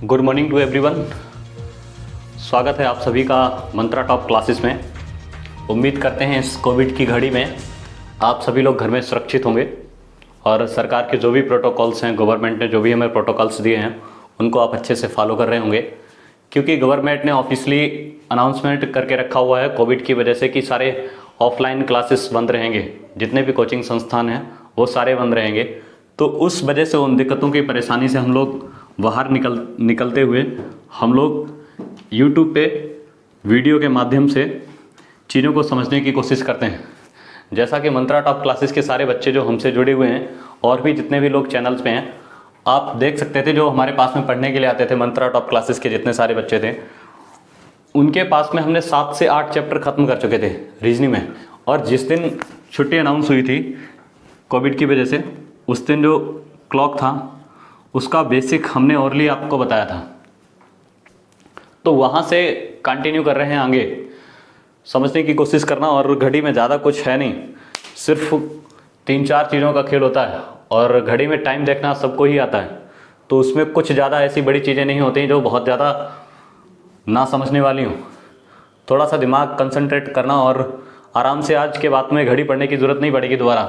Good morning to everyone. स्वागत है आप सभी का मंत्रा टॉप क्लासेस में। उम्मीद करते हैं इस कोविड की घड़ी में आप सभी लोग घर में सुरक्षित होंगे और सरकार के जो भी प्रोटोकॉल्स हैं, गवर्नमेंट ने जो भी हमें प्रोटोकॉल्स दिए हैं उनको आप अच्छे से फॉलो कर रहे होंगे, क्योंकि गवर्नमेंट ने ऑफिशियली अनाउंसमेंट करके रखा हुआ है कोविड की वजह से कि सारे ऑफलाइन क्लासेस बंद रहेंगे, जितने भी कोचिंग संस्थान हैं वो सारे बंद रहेंगे। तो उस वजह से उन दिक्कतों की परेशानी से हम लोग बाहर निकलते हुए हम लोग YouTube पे वीडियो के माध्यम से चीज़ों को समझने की कोशिश करते हैं। जैसा कि मंत्रा टॉप क्लासेस के सारे बच्चे जो हमसे जुड़े हुए हैं और भी जितने भी लोग चैनल्स पे हैं, आप देख सकते थे जो हमारे पास में पढ़ने के लिए आते थे, मंत्रा टॉप क्लासेस के जितने सारे बच्चे थे उनके पास में हमने 7 से 8 चैप्टर ख़त्म कर चुके थे रीजनिंग में। और जिस दिन छुट्टी अनाउंस हुई थी कोविड की वजह से, उस दिन जो क्लॉक था उसका बेसिक हमने ओरली आपको बताया था। तो वहाँ से कंटिन्यू कर रहे हैं आगे समझने की कोशिश करना। और घड़ी में ज़्यादा कुछ है नहीं, सिर्फ 3-4 चीज़ों का खेल होता है और घड़ी में टाइम देखना सबको ही आता है। तो उसमें कुछ ज़्यादा ऐसी बड़ी चीज़ें नहीं होती जो बहुत ज़्यादा ना समझने वाली हूँ। थोड़ा सा दिमाग कंसंट्रेट करना और आराम से आज के बाद में घड़ी पढ़ने की ज़रूरत नहीं पड़ेगी दोबारा,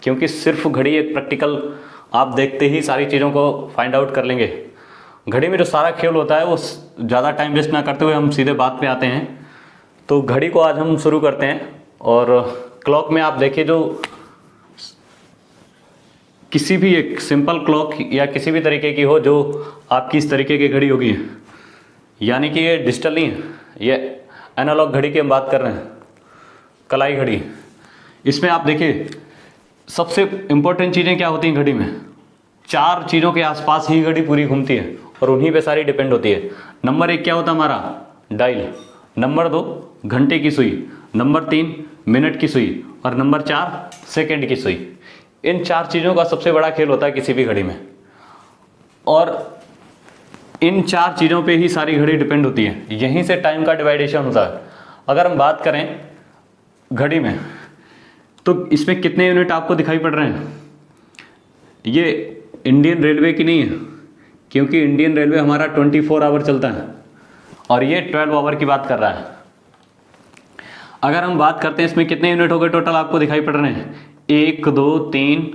क्योंकि सिर्फ घड़ी एक प्रैक्टिकल आप देखते ही सारी चीज़ों को फाइंड आउट कर लेंगे। घड़ी में जो सारा खेल होता है वो ज़्यादा टाइम वेस्ट ना करते हुए हम सीधे बात पे आते हैं। तो घड़ी को आज हम शुरू करते हैं। और क्लॉक में आप देखिए, जो किसी भी एक सिंपल क्लॉक या किसी भी तरीके की हो जो आपकी इस तरीके की घड़ी होगी, यानी कि ये डिजिटल नहीं है, ये एनालॉग घड़ी की हम बात कर रहे हैं, कलाई घड़ी। इसमें आप देखिए सबसे इम्पोर्टेंट चीज़ें क्या होती हैं घड़ी में। 4 चीज़ों के आसपास ही घड़ी पूरी घूमती है और उन्हीं पे सारी डिपेंड होती है। नंबर 1 क्या होता है हमारा, डायल। नंबर 2 घंटे की सुई। नंबर 3 मिनट की सुई। और नंबर 4 सेकंड की सुई। इन 4 चीज़ों का सबसे बड़ा खेल होता है किसी भी घड़ी में, और इन 4 चीज़ों पे ही सारी घड़ी डिपेंड होती है। यहीं से टाइम का डिवाइडेशन होता है। अगर हम बात करें घड़ी में तो इसमें कितने यूनिट आपको दिखाई पड़ रहे हैं। ये इंडियन रेलवे की नहीं है, क्योंकि इंडियन रेलवे हमारा 24 आवर चलता है और ये 12 आवर की बात कर रहा है। अगर हम बात करते हैं इसमें कितने यूनिट हो गए टोटल आपको दिखाई पड़ रहे हैं, 1 2 3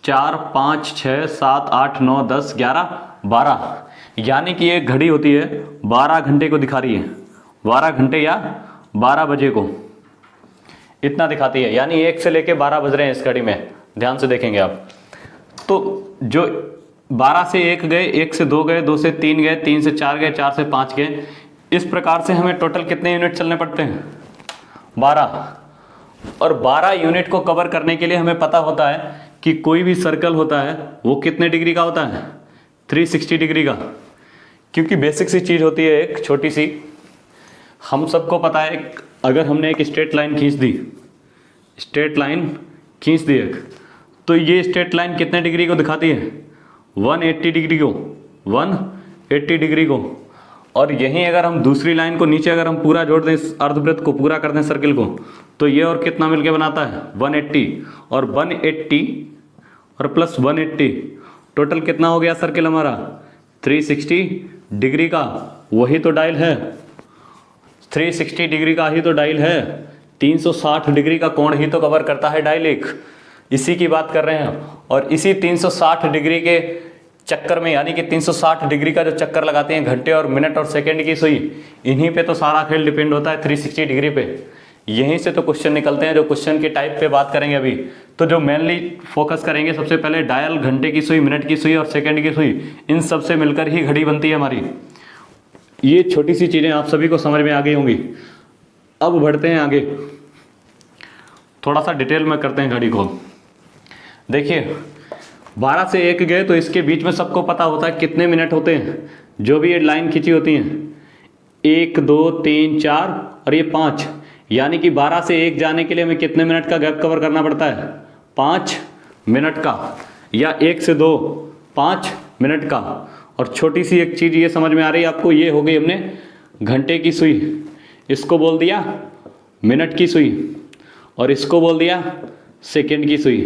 4 5 6 7 8 9 10 11 12, यानी कि एक घड़ी होती है 12 घंटे को दिखा रही है, 12 घंटे या 12 बजे को इतना दिखाती है। यानी 1 से लेके 12 बज रहे हैं इस घड़ी में, ध्यान से देखेंगे आप। तो जो 12 से 1 गए, 1 से 2 गए, 2 से 3 गए, 3 से 4 गए, 4 से 5 गए, इस प्रकार से हमें टोटल कितने यूनिट चलने पड़ते हैं, 12। और 12 यूनिट को कवर करने के लिए हमें पता होता है कि कोई भी सर्कल होता है वो कितने डिग्री का होता है, 360 डिग्री का। क्योंकि बेसिक सी चीज़ होती है एक छोटी सी, हम सबको पता है, अगर हमने एक स्ट्रेट लाइन खींच दी, स्ट्रेट लाइन खींच दी एक, तो ये स्ट्रेट लाइन कितने डिग्री को दिखाती है, 180 डिग्री को, 180 डिग्री को। और यहीं अगर हम दूसरी लाइन को नीचे अगर हम पूरा जोड़ दें, इस अर्धवृत्त को पूरा कर दें सर्किल को, तो ये और कितना मिलके बनाता है, 180। और 180 और प्लस 180 टोटल कितना हो गया सर्किल हमारा, 360 डिग्री का। वही तो डायल है, 360 डिग्री का ही तो डायल है। 360 डिग्री का कोण ही तो कवर करता है डायल एक, इसी की बात कर रहे हैं। और इसी 360 डिग्री के चक्कर में, यानी कि 360 डिग्री का जो चक्कर लगाते हैं घंटे और मिनट और सेकंड की सुई, इन्हीं पे तो सारा खेल डिपेंड होता है, 360 डिग्री पे। यहीं से तो क्वेश्चन निकलते हैं। जो क्वेश्चन की टाइप पे बात करेंगे अभी, तो जो मेनली फोकस करेंगे सबसे पहले डायल, घंटे की सुई, मिनट की सुई और सेकंड की सुई, इन सब से मिलकर ही घड़ी बनती है हमारी। ये छोटी सी चीज़ें आप सभी को समझ में आ गई होंगी। अब बढ़ते हैं आगे, थोड़ा सा डिटेल में करते हैं घड़ी को। देखिए 12 से 1 गए तो इसके बीच में सबको पता होता है कितने मिनट होते हैं, जो भी ये लाइन खींची होती हैं, 1 2 3 4 और ये 5, यानी कि 12 से 1 जाने के लिए हमें कितने मिनट का गैप कवर करना पड़ता है, 5 मिनट का, या 1 से 2 5 मिनट का। और छोटी सी एक चीज़ ये समझ में आ रही है आपको, ये हो गई हमने घंटे की सुई, इसको बोल दिया मिनट की सुई और इसको बोल दिया सेकंड की सुई।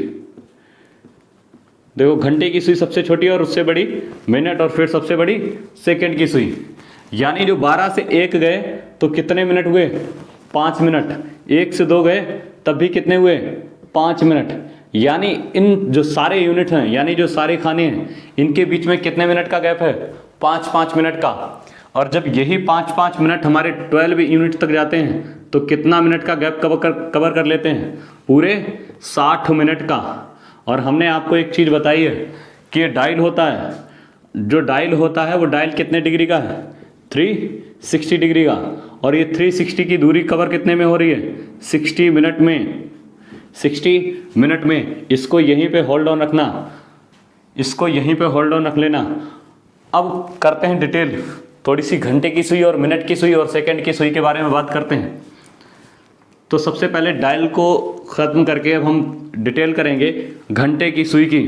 देखो घंटे की सुई सबसे छोटी और उससे बड़ी मिनट, और फिर सबसे बड़ी सेकंड की सुई। यानी जो 12 से 1 गए तो कितने मिनट हुए? 5 मिनट। 1 से 2 गए तब भी कितने हुए? 5 मिनट। यानी इन जो सारे यूनिट हैं, यानी जो सारे खाने हैं, इनके बीच में कितने मिनट का गैप है? 5-5 मिनट का। और जब यही 5-5 मिनट हमारे 12 यूनिट तक जाते हैं तो कितना मिनट का गैप कवर कर लेते हैं? पूरे 60 मिनट का। और हमने आपको एक चीज़ बताई है कि ये डायल होता है, जो डायल होता है वो डायल कितने डिग्री का है? 360 डिग्री का। और ये 360 की दूरी कवर कितने में हो रही है? 60 मिनट में। 60 मिनट में। इसको यहीं पे होल्ड ऑन रखना, इसको यहीं पे होल्ड ऑन रख लेना। अब करते हैं डिटेल, थोड़ी सी घंटे की सुई और मिनट की सुई और सेकंड की सुई के बारे में बात करते हैं। तो सबसे पहले डायल को ख़त्म करके अब हम डिटेल करेंगे घंटे की सुई की,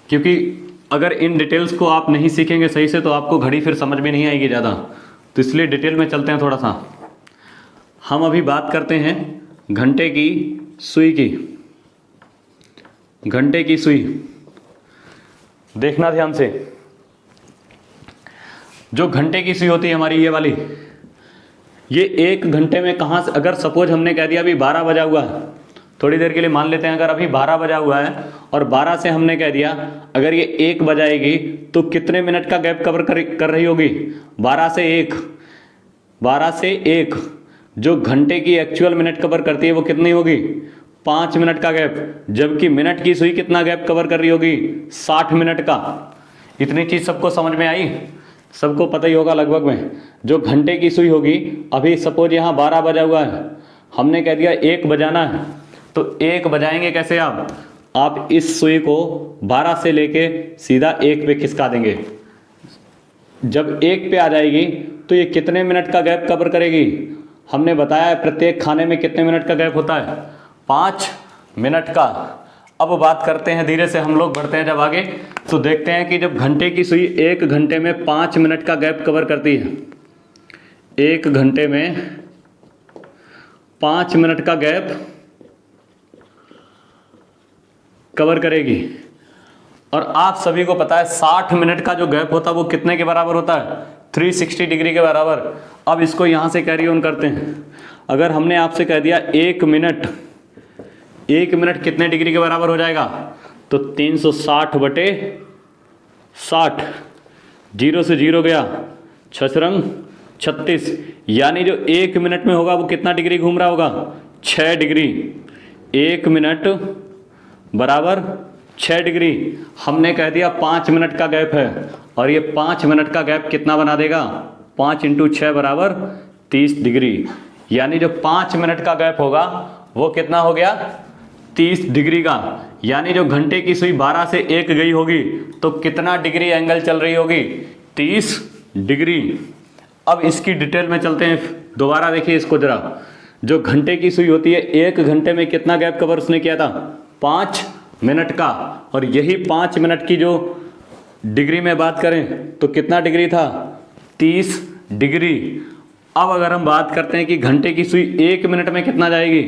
क्योंकि अगर इन डिटेल्स को आप नहीं सीखेंगे सही से तो आपको घड़ी फिर समझ में नहीं आएगी ज़्यादा। तो इसलिए डिटेल में चलते हैं थोड़ा सा। हम अभी बात करते हैं घंटे की सुई की। घंटे की सुई देखना ध्यान से। जो घंटे की सुई होती है हमारी ये वाली, ये 1 घंटे में कहाँ से, अगर सपोज हमने कह दिया अभी 12 बजा हुआ है, थोड़ी देर के लिए मान लेते हैं अगर अभी 12 बजा हुआ है और 12 से हमने कह दिया अगर ये 1 बजाएगी तो कितने मिनट का गैप कवर कर रही होगी? 12 से 1। 12 से 1 जो घंटे की एक्चुअल मिनट कवर करती है वो कितनी होगी? 5 मिनट का गैप। जबकि मिनट की सुई कितना गैप कवर कर रही होगी? 60 मिनट का। इतनी चीज़ सबको समझ में आई? सबको पता ही होगा लगभग में। जो घंटे की सुई होगी, अभी सपोज यहाँ 12 बजा हुआ है, हमने कह दिया 1 बजाना है, तो 1 बजाएंगे कैसे आप इस सुई को 12 से लेके सीधा 1 पे खिसका देंगे। जब 1 पे आ जाएगी तो ये कितने मिनट का गैप कवर करेगी? हमने बताया है प्रत्येक खाने में कितने मिनट का गैप होता है? 5 मिनट का। अब बात करते हैं, धीरे से हम लोग बढ़ते हैं जब आगे, तो देखते हैं कि जब घंटे की सुई 1 घंटे में 5 मिनट का गैप कवर करती है, 1 घंटे में 5 मिनट का गैप कवर करेगी। और आप सभी को पता है 60 मिनट का जो गैप होता है वो कितने के बराबर होता है? 360 डिग्री के बराबर। अब इसको यहाँ से कैरी ऑन करते हैं। अगर हमने आपसे कह दिया 1 मिनट कितने डिग्री के बराबर हो जाएगा? तो 360/60। 0 से 0 गया, 6 36। यानी जो 1 मिनट में होगा वो कितना डिग्री घूम रहा होगा? 6 डिग्री। 1 मिनट बराबर 6 डिग्री। हमने कह दिया 5 मिनट का गैप है, और ये 5 मिनट का गैप कितना बना देगा? 5 × 6 बराबर 30 डिग्री। यानी जो 5 मिनट का गैप होगा वो कितना हो गया? 30 डिग्री का। यानी जो घंटे की सुई 12 से 1 गई होगी तो कितना डिग्री एंगल चल रही होगी? 30 डिग्री। अब इसकी डिटेल में चलते हैं, दोबारा देखिए इसको जरा। जो घंटे की सुई होती है 1 घंटे में कितना गैप कवर उसने किया था? 5 मिनट का। और यही 5 मिनट की जो डिग्री में बात करें तो कितना डिग्री था? 30 डिग्री। अब अगर हम बात करते हैं कि घंटे की सुई 1 मिनट में कितना जाएगी,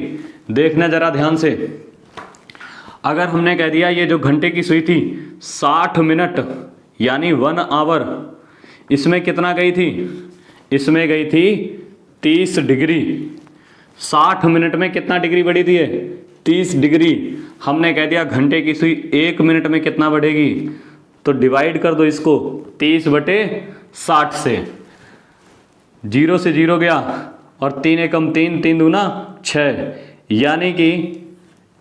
देखना जरा ध्यान से। अगर हमने कह दिया ये जो घंटे की सुई थी 60 मिनट यानी 1 आवर, इसमें कितना गई थी? इसमें गई थी 30 डिग्री। 60 मिनट में कितना डिग्री बढ़ी थी? 30 डिग्री। हमने कह दिया घंटे की सुई 1 मिनट में कितना बढ़ेगी, तो डिवाइड कर दो इसको 30/60 से। 0 से 0 गया और 3 एकम 3, 3 दूना 6, यानी कि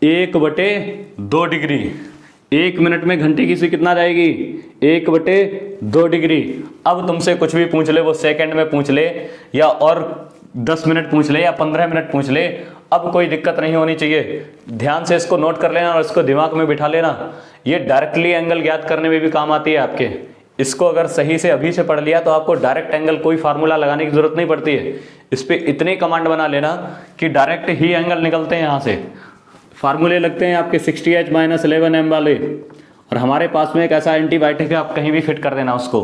1/2 डिग्री। 1 मिनट में घंटे की सुई कितना जाएगी? 1/2 डिग्री। अब तुमसे कुछ भी पूछ ले, वो सेकंड में पूछ ले या और 10 मिनट पूछ ले या 15 मिनट पूछ ले, अब कोई दिक्कत नहीं होनी चाहिए। ध्यान से इसको नोट कर लेना और इसको दिमाग में बिठा लेना। ये डायरेक्टली एंगल ज्ञात करने में भी काम आती है आपके। इसको अगर सही से अभी से पढ़ लिया तो आपको डायरेक्ट एंगल कोई फार्मूला लगाने की जरूरत नहीं पड़ती है। इस पर इतनी कमांड बना लेना कि डायरेक्ट ही एंगल निकलते हैं। यहाँ से फार्मूले लगते हैं आपके 60h - 11m वाले, और हमारे पास में एक ऐसा एंटीबायोटिक है, आप कहीं भी फिट कर देना उसको।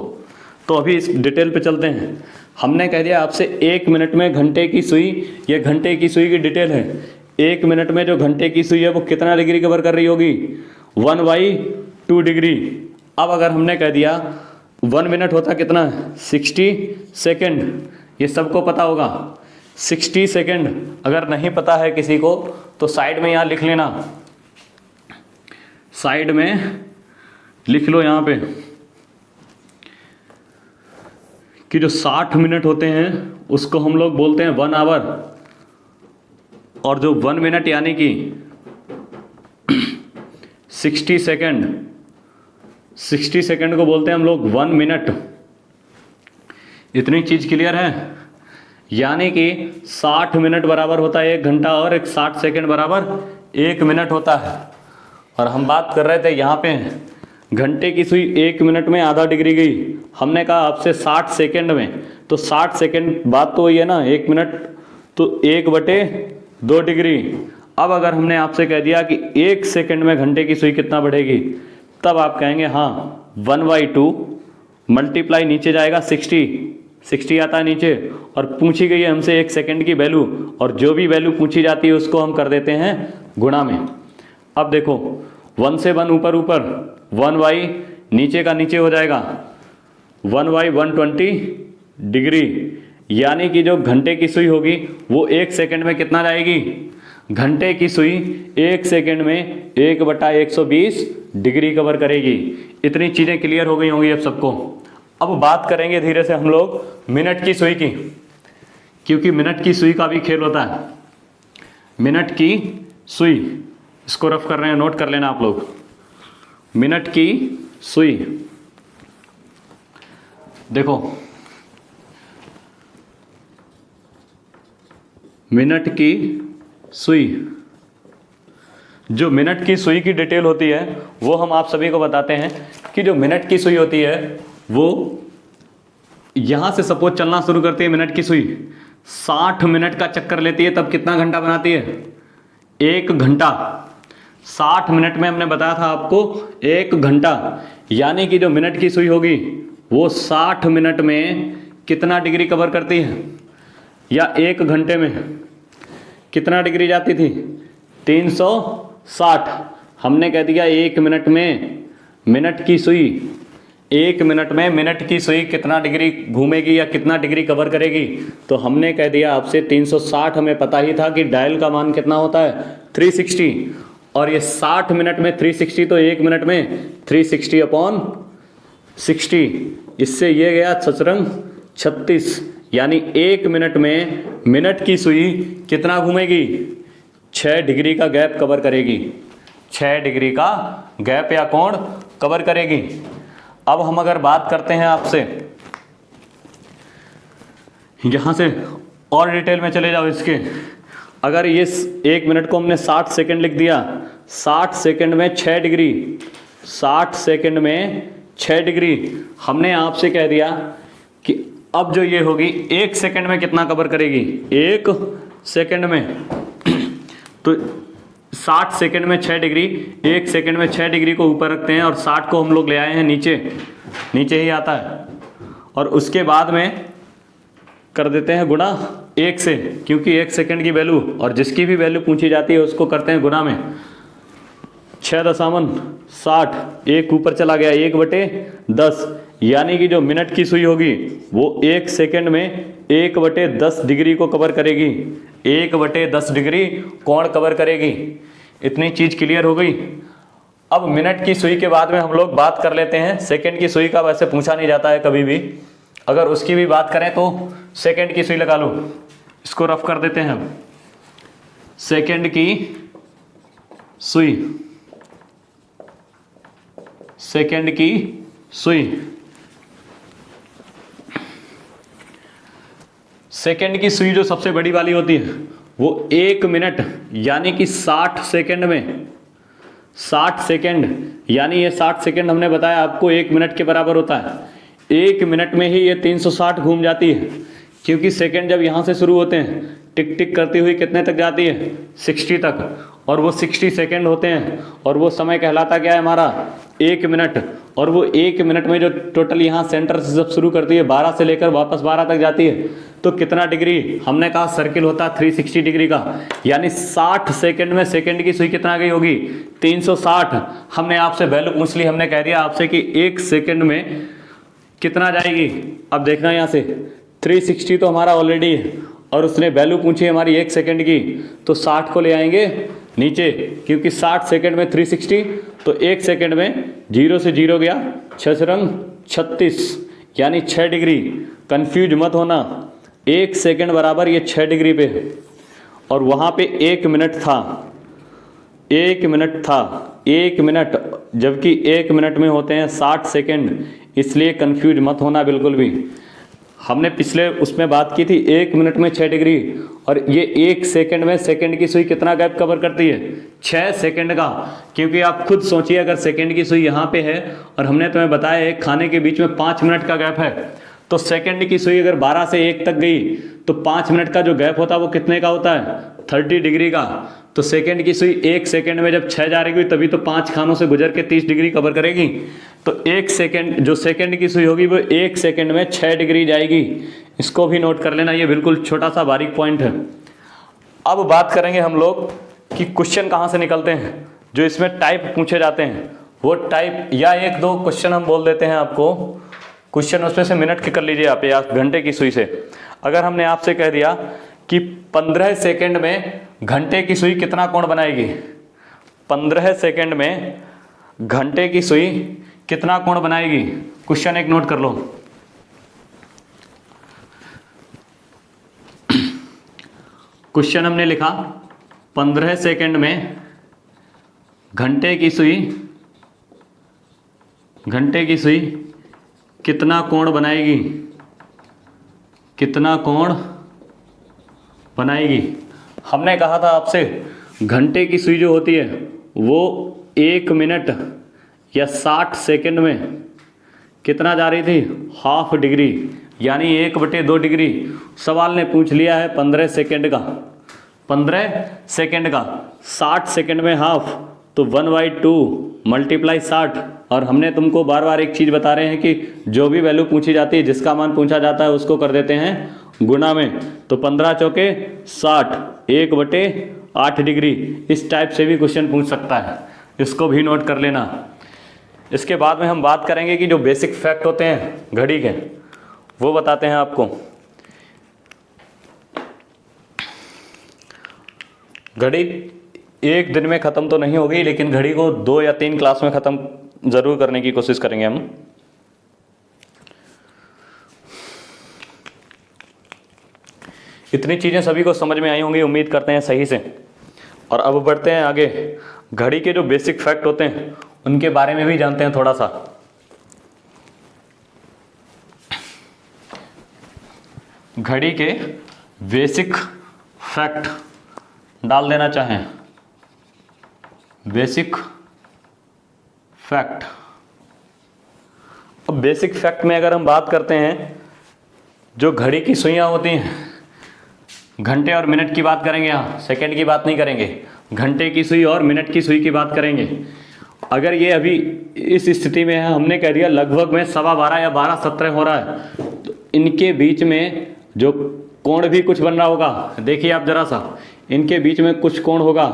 तो अभी इस डिटेल पे चलते हैं। हमने कह दिया आपसे 1 मिनट में घंटे की सुई, ये घंटे की सुई की डिटेल है। 1 मिनट में जो घंटे की सुई है वो कितना डिग्री कवर कर रही होगी? 1/2 डिग्री। अब अगर हमने कह दिया 1 मिनट होता कितना है 60 सेकेंड, ये सबको पता होगा 60 सेकेंड। अगर नहीं पता है किसी को तो साइड में यहाँ लिख लेना, साइड में लिख लो यहाँ पे कि जो 60 मिनट होते हैं उसको हम लोग बोलते हैं 1 आवर, और जो 1 मिनट यानी कि 60 सेकेंड, 60 सेकेंड को बोलते हैं हम लोग 1 मिनट। इतनी चीज क्लियर है? यानी कि 60 मिनट बराबर होता है 1 घंटा और एक 60 सेकेंड बराबर 1 मिनट होता है। और हम बात कर रहे थे यहाँ पे घंटे की सुई 1 मिनट में आधा डिग्री गई, हमने कहा आपसे 60 सेकेंड में, तो 60 सेकेंड बात तो वही है ना, 1 मिनट तो 1/2 डिग्री। अब अगर हमने आपसे कह दिया कि 1 सेकेंड में घंटे की सुई कितना बढ़ेगी, तब आप कहेंगे हाँ 1/2 मल्टीप्लाई नीचे जाएगा 60 आता है नीचे, और पूछी गई है हमसे 1 सेकेंड की वैल्यू, और जो भी वैल्यू पूछी जाती है उसको हम कर देते हैं गुणा में। अब देखो 1 से 1 ऊपर ऊपर, 1/, नीचे का नीचे हो जाएगा 1/120 डिग्री, यानी कि जो घंटे की सुई होगी वो 1 सेकेंड में कितना जाएगी, घंटे की सुई 1 सेकेंड में 1/120 डिग्री कवर करेगी। इतनी चीज़ें क्लियर हो गई होंगी अब सबको। अब बात करेंगे धीरे से हम लोग मिनट की सुई की, क्योंकि मिनट की सुई का भी खेल होता है। मिनट की सुई, इसको रफ कर रहे हैं, नोट कर लेना आप लोग। मिनट की सुई, देखो मिनट की सुई, जो मिनट की सुई की डिटेल होती है वो हम आप सभी को बताते हैं कि जो मिनट की सुई होती है वो यहां से सपोज चलना शुरू करती है। मिनट की सुई 60 मिनट का चक्कर लेती है, तब कितना घंटा बनाती है, 1 घंटा। 60 मिनट में हमने बताया था आपको 1 घंटा, यानी कि जो मिनट की सुई होगी वो 60 मिनट में कितना डिग्री कवर करती है, या 1 घंटे में कितना डिग्री जाती थी, 360। हमने कह दिया 1 मिनट में मिनट की सुई, 1 मिनट में मिनट की सुई कितना डिग्री घूमेगी या कितना डिग्री कवर करेगी, तो हमने कह दिया आपसे 360। हमें पता ही था कि डायल का मान कितना होता है 360, और ये 60 मिनट में 360, तो 1 मिनट में 360/60। इससे ये गया सचरंग 36, यानी 1 मिनट में मिनट की सुई कितना घूमेगी, 6 डिग्री का गैप कवर करेगी, 6 डिग्री का गैप या कोण कवर करेगी। अब हम अगर बात करते हैं आपसे, यहां से और डिटेल में चले जाओ इसके। अगर ये 1 मिनट को हमने 60 सेकेंड लिख दिया, 60 सेकेंड में 6 डिग्री, 60 सेकेंड में 6 डिग्री। हमने आपसे कह दिया कि अब जो ये होगी 1 सेकेंड में कितना कवर करेगी, 1 सेकेंड में, तो 60 सेकेंड में 6 डिग्री, 1 सेकेंड में 6 डिग्री को ऊपर रखते हैं और 60 को हम लोग ले आए हैं नीचे, नीचे ही आता है, और उसके बाद में कर देते हैं गुणा 1 से, क्योंकि 1 सेकेंड की वैल्यू और जिसकी भी वैल्यू पूछी जाती है उसको करते हैं गुणा में। 6.60, 1 ऊपर चला गया, 1/10, यानी कि जो मिनट की सुई होगी वो 1 सेकेंड में 1/10 डिग्री को कवर करेगी, 1/10 डिग्री कोण कवर करेगी। इतनी चीज क्लियर हो गई। अब मिनट की सुई के बाद में हम लोग बात कर लेते हैं सेकेंड की सुई का। वैसे पूछा नहीं जाता है कभी भी, अगर उसकी भी बात करें तो सेकेंड की सुई लगा लो, इसको रफ कर देते हैं हम। सेकेंड की सुई, सेकेंड की सुई, सेकेंड की सुई जो सबसे बड़ी वाली होती है वो 1 मिनट यानी कि 60 सेकेंड में, 60 सेकेंड यानी ये 60 सेकेंड हमने बताया आपको 1 मिनट के बराबर होता है। 1 मिनट में ही ये 360 घूम जाती है, क्योंकि सेकेंड जब यहाँ से शुरू होते हैं टिक टिक करती हुई कितने तक जाती है, 60 तक, और वो 60 सेकेंड होते हैं, और वो समय कहलाता क्या है हमारा, 1 मिनट, और वो 1 मिनट में जो टोटल यहाँ सेंटर से जब शुरू करती है 12 से लेकर वापस 12 तक जाती है, तो कितना डिग्री? हमने कहा सर्किल होता है 360 डिग्री का, यानी 60 सेकंड में सेकंड की सुई कितना गई होगी? 360। हमने आपसे वैल्यू पूछ ली, हमने कह दिया आपसे कि 1 सेकंड में कितना जाएगी। अब देखना यहाँ से 360 तो हमारा ऑलरेडी है, और उसने वैल्यू पूछी हमारी 1 सेकंड की, तो 60 को ले आएंगे नीचे, क्योंकि 60 सेकंड में 360, तो 1 सेकंड में 0 से 0 गया, 6 से रंग 36, यानी 6 डिग्री। कंफ्यूज मत होना, 1 सेकंड बराबर ये 6 डिग्री पे है, और वहाँ पे 1 मिनट था, 1 मिनट था, 1 मिनट, जबकि 1 मिनट में होते हैं 60 सेकंड, इसलिए कंफ्यूज मत होना बिल्कुल भी। हमने पिछले उसमें बात की थी 1 मिनट में 6 डिग्री, और ये 1 सेकंड में सेकंड की सुई कितना गैप कवर करती है? 6 सेकंड का। क्योंकि आप खुद सोचिए, अगर सेकंड की सुई यहाँ पे है और हमने तुम्हें बताया एक खाने के बीच में 5 मिनट का गैप है, तो सेकंड की सुई अगर 12 से 1 तक गई तो 5 मिनट का जो गैप होता है वो कितने का होता है? 30 डिग्री का। तो सेकंड की सुई 1 सेकंड में जब 6 जा रही हुई, तभी तो 5 खानों से गुजर के 30 डिग्री कवर करेगी। तो 1 सेकंड, जो सेकंड की सुई होगी वो 1 सेकंड में 6 डिग्री जाएगी। इसको भी नोट कर लेना, ये बिल्कुल छोटा सा बारीक पॉइंट है। अब बात करेंगे हम लोग कि क्वेश्चन कहाँ से निकलते हैं, जो इसमें टाइप पूछे जाते हैं, वो टाइप, या 1-2 क्वेश्चन हम बोल देते हैं आपको। क्वेश्चन उसमें से मिनट के कर लीजिए आप, या घंटे की सुई से। अगर हमने आपसे कह दिया कि 15 सेकंड में घंटे की सुई कितना कोण बनाएगी? 15 सेकंड में घंटे की सुई कितना कोण बनाएगी? क्वेश्चन एक नोट कर लो। क्वेश्चन हमने लिखा 15 सेकंड में घंटे की सुई कितना कोण बनाएगी? कितना कोण बनाएगी? हमने कहा था आपसे घंटे की सुई जो होती है वो 1 मिनट या 60 सेकंड में कितना जा रही थी? हाफ डिग्री, यानी 1/2 डिग्री। सवाल ने पूछ लिया है 15 सेकंड का, 15 सेकंड का, 60 सेकंड में हाफ, तो 1/2 मल्टीप्लाई 60। और हमने तुमको बार बार एक चीज़ बता रहे हैं कि जो भी वैल्यू पूछी जाती है, जिसका मान पूछा जाता है, उसको कर देते हैं गुना में। तो 15 चौके 60, 1/8 डिग्री। इस टाइप से भी क्वेश्चन पूछ सकता है, इसको भी नोट कर लेना। इसके बाद में हम बात करेंगे कि जो बेसिक फैक्ट होते हैं घड़ी के, वो बताते हैं आपको। घड़ी एक दिन में ख़त्म तो नहीं होगी, लेकिन घड़ी को 2 या 3 क्लास में ख़त्म ज़रूर करने की कोशिश करेंगे हम। इतनी चीज़ें सभी को समझ में आई होंगी, उम्मीद करते हैं सही से। और अब बढ़ते हैं आगे, घड़ी के जो बेसिक फैक्ट होते हैं उनके बारे में भी जानते हैं थोड़ा सा। घड़ी के बेसिक फैक्ट डाल देना चाहें, बेसिक फैक्ट। अब बेसिक फैक्ट में अगर हम बात करते हैं, जो घड़ी की सुइयां होती हैं, घंटे और मिनट की बात करेंगे, यहाँ सेकंड की बात नहीं करेंगे, घंटे की सुई और मिनट की सुई की बात करेंगे। अगर ये अभी इस स्थिति में है, हमने कह दिया लगभग में 12:15 या 12:17 हो रहा है, तो इनके बीच में जो कोण भी कुछ बन रहा होगा, देखिए आप जरा सा, इनके बीच में कुछ कोण होगा।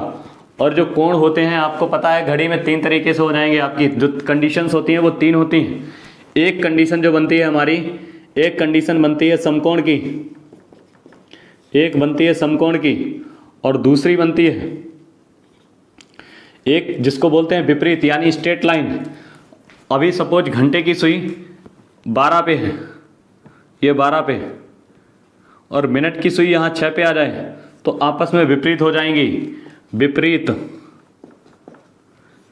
और जो कोण होते हैं आपको पता है घड़ी में 3 तरीके से हो जाएंगे। आपकी जो कंडीशंस होती हैं वो 3 होती हैं। एक कंडीशन जो बनती है हमारी, एक कंडीशन बनती है समकोण की, एक बनती है समकोण की, और दूसरी बनती है एक जिसको बोलते हैं विपरीत, यानी स्ट्रेट लाइन। अभी सपोज घंटे की सुई 12 पे है, ये 12 पे, और मिनट की सुई यहाँ 6 पे आ जाए, तो आपस में विपरीत हो जाएंगी, विपरीत।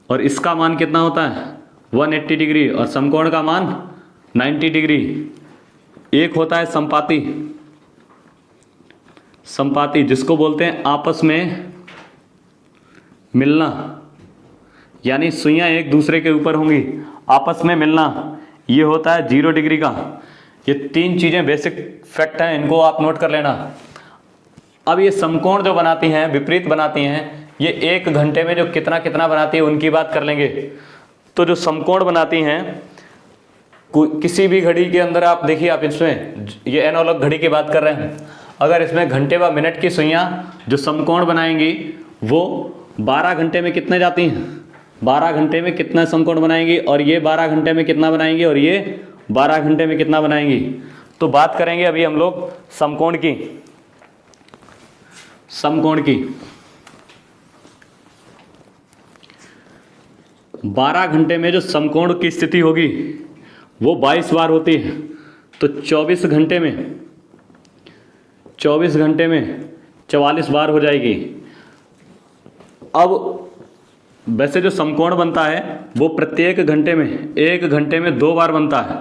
और इसका मान कितना होता है? 180 डिग्री, और समकोण का मान 90 डिग्री। एक होता है संपाती, संपाती जिसको बोलते हैं आपस में मिलना, यानी सुइयां एक दूसरे के ऊपर होंगी, आपस में मिलना, ये होता है 0 डिग्री का। ये 3 चीज़ें बेसिक फैक्ट हैं, इनको आप नोट कर लेना। अब ये समकोण जो बनाती हैं, विपरीत बनाती हैं, ये 1 घंटे में जो कितना कितना बनाती है उनकी बात कर लेंगे। तो जो समकोण बनाती हैं, किसी भी घड़ी के अंदर आप देखिए, आप इसमें ये एनालॉग घड़ी की बात कर रहे हैं, अगर इसमें घंटे व मिनट की सुइयां जो समकोण बनाएंगी वो 12 घंटे में कितने जाती हैं, 12 घंटे में कितना समकोण बनाएंगी, और ये 12 घंटे में कितना बनाएंगी, और ये 12 घंटे में कितना बनाएंगी। तो बात करेंगे अभी हम लोग समकोण की। 12 घंटे में जो समकोण की स्थिति होगी वो 22 बार होती है, तो 24 घंटे में 44 बार हो जाएगी। अब वैसे जो समकोण बनता है वो प्रत्येक घंटे में, 1 घंटे में 2 बार बनता है,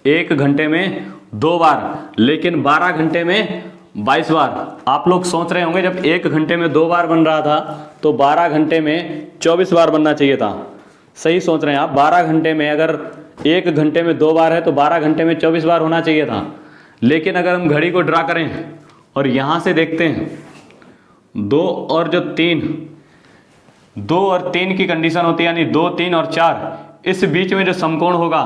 1 घंटे में 2 बार, लेकिन 12 घंटे में 22 बार। आप लोग सोच रहे होंगे जब 1 घंटे में 2 बार बन रहा था तो 12 घंटे में 24 बार बनना चाहिए था। सही सोच रहे हैं आप, 12 घंटे में अगर 1 घंटे में 2 बार है तो 12 घंटे में 24 बार होना चाहिए था। लेकिन अगर हम घड़ी को ड्रा करें और यहाँ से देखते हैं 2 और 3 की कंडीशन होती है, यानी 2, 3 और 4, इस बीच में जो समकोण होगा,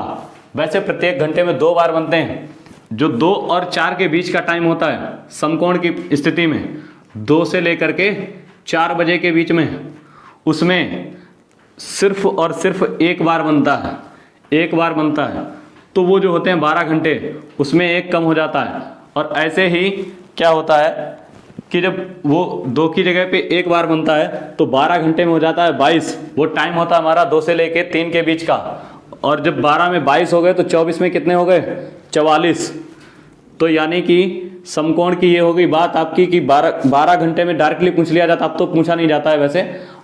वैसे प्रत्येक घंटे में 2 बार बनते हैं, जो 2 और 4 के बीच का टाइम होता है समकोण की स्थिति में, 2 से लेकर के 4 बजे के बीच में, उसमें सिर्फ और सिर्फ 1 बार बनता है, 1 बार बनता है। तो वो जो होते हैं 12 घंटे, उसमें 1 कम हो जाता है। और ऐसे ही क्या होता है कि जब वो 2 की जगह पे 1 बार बनता है तो 12 घंटे में हो जाता है 22। वो टाइम होता है हमारा 2 से लेके 3 के बीच का। और जब 12 में 22 हो गए तो 24 में कितने हो गए, 44। तो यानी कि समकोण की ये हो गई बात आपकी कि 12 घंटे में डायरेक्टली पूछ लिया जाता, अब तो पूछा नहीं जाता है वैसे।